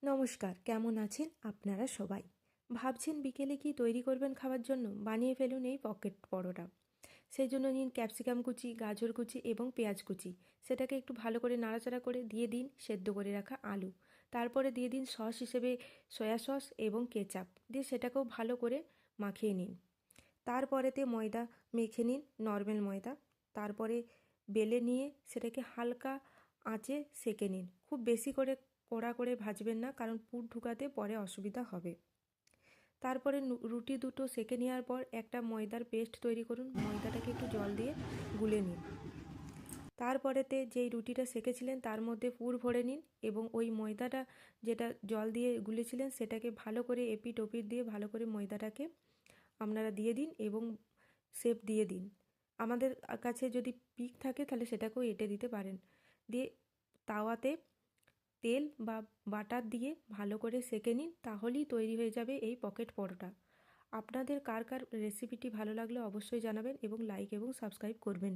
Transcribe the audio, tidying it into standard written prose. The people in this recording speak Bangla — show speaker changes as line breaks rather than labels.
নমস্কার, কেমন আছেন আপনারা সবাই? ভাবছেন বিকেলে কি তৈরি করবেন খাওয়ার জন্য? বানিয়ে ফেলুন এই পকেট পরোটা। সেই জন্য নিন ক্যাপসিকাম কুচি, গাজর কুচি এবং পেঁয়াজ কুচি। সেটাকে একটু ভালো করে নাড়াচাড়া করে দিয়ে দিন সেদ্ধ করে রাখা আলু। তারপরে দিয়ে দিন সস হিসেবে সয়া সস এবং কেচাপ, দিয়ে সেটাকেও ভালো করে মাখিয়ে নিন। তারপরেতে ময়দা মেখে নিন, নর্মাল ময়দা। তারপরে বেলে নিয়ে সেটাকে হালকা আঁচে সেঁকে নিন। খুব বেশি করে কড়া করে ভাজবেন না, কারণ পুর ঢুকাতে পরে অসুবিধা হবে। তারপরে রুটি দুটো সেঁকে নেওয়ার পর একটা ময়দার পেস্ট তৈরি করুন। ময়দাটাকে একটু জল দিয়ে গুলে নিন। তারপরেতে যেই রুটিটা সেঁকেছিলেন তার মধ্যে পুর ভরে নিন এবং ওই ময়দাটা যেটা জল দিয়ে গুলেছিলেন সেটাকে ভালো করে এপিট ওপিট দিয়ে ভালো করে ময়দাটাকে আপনারা দিয়ে দিন এবং শেপ দিয়ে দিন। আমাদের কাছে যদি পিক থাকে তাহলে সেটাকেও এঁটে দিতে পারেন। দিয়ে তাওয়াতে তেল বা বাটার দিয়ে ভালো করে সেঁকে নিন, তাহলেই তৈরি হয়ে যাবে এই পকেট পরোটা। আপনাদের কার কার রেসিপিটি ভালো লাগলে অবশ্যই জানাবেন এবং লাইক এবং সাবস্ক্রাইব করবেন।